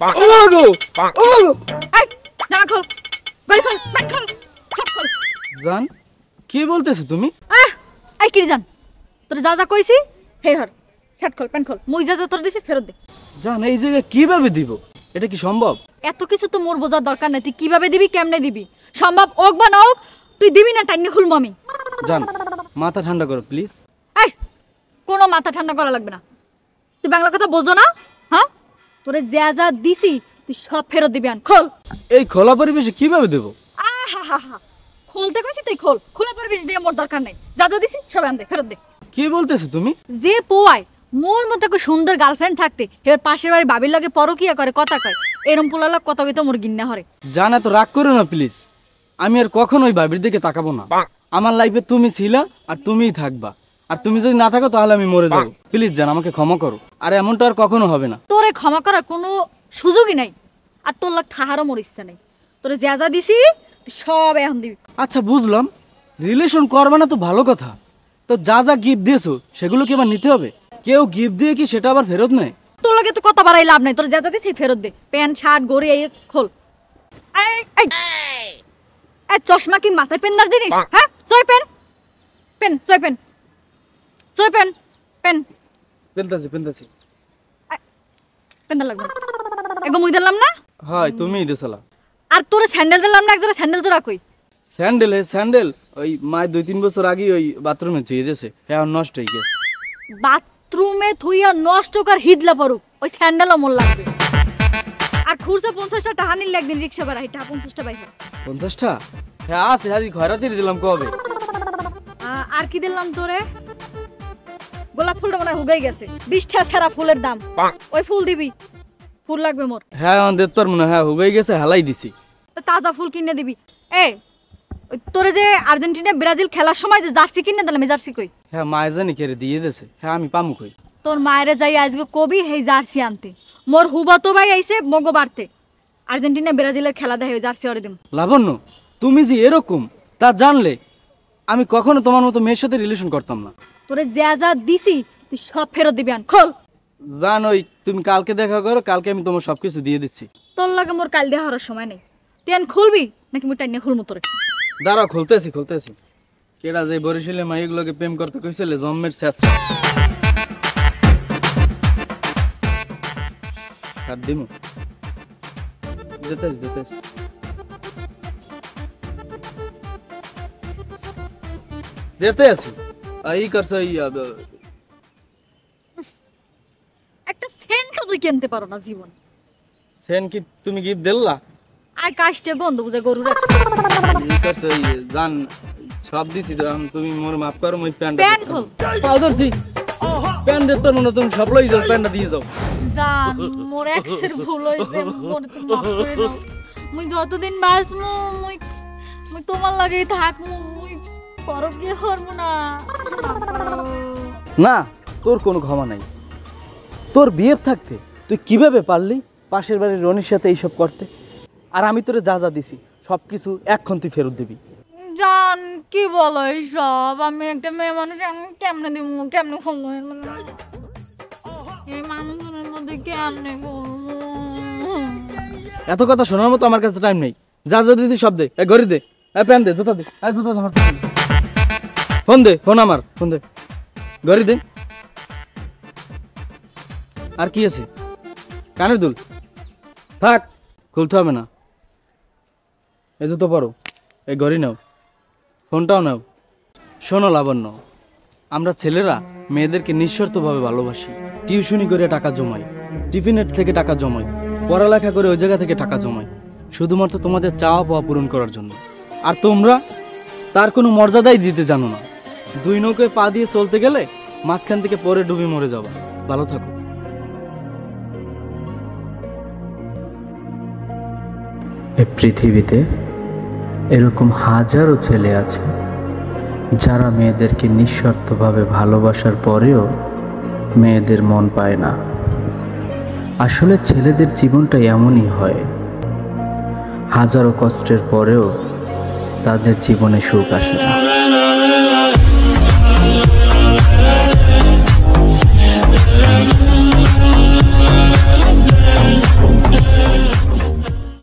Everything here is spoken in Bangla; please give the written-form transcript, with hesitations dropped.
ও গো ও এই জামা খোল, গলি খোল, প্যান্ট খোল, সব খোল। জান কি বলতেছো তুমি? এই কি জান, তোর যা যা কইছি হে হর, শার্ট খোল, প্যান্ট খোল, মুই যা যা তোর দিছি ফেরত দে। জান এই জায়গায় কিভাবে দিব? এটা কি সম্ভব? এত কিছু তো মোর বোঝার দরকার নাই, তুই কিভাবে দিবি কেমনে দিবি, সম্ভব হোক বা না হোক তুই দিবি না, টাইনে খুলবো আমি। জান মাথা ঠান্ডা করো প্লিজ। এই কোনো মাথা ঠান্ডা করা লাগবে না, তুই বাংলা কথা বোঝো না? হ্যাঁ তোরে যা যা দিছি তুই সব ফেরত দিবি। আন খোল। এই খোলা পরিবেশে কিভাবে দেব? আহা, খোলতে কইছি তুই খোল, খোলা পরিবেশ দিয়ে মোর দরকার নাই, যা যা দিছি সব আন দে, ফেরত দে। কি বলতেছো তুমি? যে পোয়ায় মোর মতো একটা সুন্দর গার্লফ্রেন্ড থাকতে এবার পাশের বাড়ির বাবির লগে পরকিয়া করে কথা কয়, এরম পোলালা কত কইতো মোর গিন্না হরে। জান এত রাগ করো না প্লিজ, আমি আর কখনো ওই ভাবির দিকে তাকাবো না। আমার লাইফে তুমি ছিলা আর তুমিই থাকবা, আর তুমি যদি না থাকো তাহলে আমি মরে যাবো। প্লিজ জান আমাকে ক্ষমা করো, আর এমনটা আর কখনো হবে না। তোরে ক্ষমা করার কোনো সুযোগই নাই, আর তোর লাগ থাহারও মোর ইচ্ছা নাই। তোরে যা যা দিছি তুই সব এখন দিবি। আচ্ছা বুঝলাম, রিলেশন করবে না তো ভালো কথা, তো যা যা গিফট দিয়েছো সেগুলো কি আবার নিতে হবে? কেউ গিফট দিয়ে কি সেটা আবার ফেরত নেয়? তোর লাগে তো কথা বাড়াই লাভ নাই, তোর যা যা দিছি ফেরত দে। প্যান্ট শার্ট গড়ি এই খোল। এই চশমা কি মাথায় পেন্দার জিনিস? হ্যাঁ চয় পেন, পেন চয় পেন, চয় পেন, পেন পেনতাছি পেন্দা লাগবে এগো মুই দিলাম না? হয় তুমিই দিছলা। আর তোরে স্যান্ডেল দিলাম না, একজোড়া স্যান্ডেল জোড়া কই? স্যান্ডেল ওই মায় 2-3 বছর আগে ওই বাথরুমে ধুয়ে দিয়েছে, হ্যাঁ নষ্ট হয়ে গেছে। বাথরুমে থুইয়া নষ্ট কর হিদলা পড়ুক, ওই স্যান্ডেলও মোর লাগবে। আর খুরসা 50টা টাকা নিলে একদিন রিক্সা ভাড়া, এটা 50টা বাইরে 50টা? হ্যাঁ আছে, আজ খয়রাতি দিলাম কবে। আর কি দিলাম তোরে? গোলাপ ফুলটা মনে হুগাই গেছে, 20টা ছাড়া ফুলের দাম, ওই ফুল দিবি, ফুল লাগবে মোর। হ্যাঁ আমাদের তোর মনে হয় হুগাই গেছে, হালাই দিছি। তাজা ফুল কিনে দিবি। তোরে যে আর্জেন্টিনা ব্রাজিল খেলার সময় যে জার্সি কিনে দিলাম, এই জার্সি কই? হ্যাঁ মায়ে জানি কেড়ে দিয়ে দিয়েছে, হ্যাঁ আমি পামু কই? তোর মায়েরে যাই আজকে কবি হেই জার্সি আনতে, মোর হুবাতো ভাই আইছে মগো বাড়তে, আর্জেন্টিনা ব্রাজিলের খেলা দেখে জার্সি ওরে দিম। লাবণ্য তুমি যে এরকম তা জানলে আমি কখনো তোমার মতো মেয়ের সাথে রিলেশন করতাম না। তোরে যা যা দিছি তুই সব ফেরত দিবি। আন খোল। জান ওই তুমি কালকে দেখা করো, কালকে আমি তোমার সবকিছু দিয়ে দিচ্ছি। তোর লাগে মোর কাল দিয়ে হওয়ার সময় নেই, তুই আন খুলবি নাকি মোর টাইনে খুলমু তোরে? দাঁড়াও খুলতেছি কেডা যে বরিশালে মাইগুলোকে প্রেম করতে কইছিলে জন্মের শেষ কাট দিমু যেতেছ যেতে আছি এই করছ একটা সেন্টও তুই কিনতে পারো না জীবন। সেন কি তুমি গিফট দিল্লা? আর কাজটা বন্ধ বুঝে গরু রাখ এই করছ জান সব দিছি তো, তুমি মোর মাফ করো। মই প্যান্ট খোল। পাও ধরছি, প্যান্ট দিতে মনে তুমি সব লই যাও, প্যান্টটা দিয়ে যাও। জান মোর এক্সের ভুল হইছে, মোর তো মাফ করে দাও। মুই যতদিন বাঁচমু মুই তোমার লাগেই থাকমু, মুই পরকিয়া করবো না। না তোর কোনো ক্ষমা নাই। তোর বিয়ে থাকতে তুই কিভাবে পারলি পাশের বাড়ির রনির সাথে এইসব করতে? আর আমি তোরে যা যা দিছি সব কিছু এখন তুই ফেরত দিবি। জান কি বলো এইসব? আমি একটা মেয়ে মানুষ, আমি কেমনে দিব, কেমনে খুলবো এই মানুষের মধ্যে, কেমনে বলবো? এত কথা শোনার মতো আমার কাছে টাইম নেই। যা যা দিদি সব দে, ঘড়ি দে, প্যান দে, জুতা দে, জুতা আমার ফোন দে, ফোন আমার ফোন দে, ঘড়ি দে। আর কি আছে? কানের দুল থাক, খুলতে হবে না। এই জুতো পরো, এই ঘড়ি নাও, ফোনটাও নাও। শোনো লাবণ্য, আমরা ছেলেরা মেয়েদেরকে নিঃশর্তভাবে ভালোবাসি। টিউশনি করে টাকা জমাই, টিফিনেট থেকে টাকা জমাই, পড়ালেখা করে ওই জায়গা থেকে টাকা জমাই, শুধুমাত্র তোমাদের চাওয়া পাওয়া পূরণ করার জন্য। আর তোমরা তার কোনো মর্যাদাই দিতে জানো না। দুই নৌকায় পা দিয়ে চলতে গেলে মাঝখান থেকে পরে ডুবে মরে যাবা। ভালো থাকো। এই পৃথিবীতে এরকম হাজারো ছেলে আছে যারা মেয়েদেরকে নিঃশর্তভাবে ভালোবাসার পরেও মেয়েদের মন পায় না। আসলে ছেলেদের জীবনটা এমনই হয়, হাজারো কষ্টের পরেও তাদের জীবনে সুখ আসে না।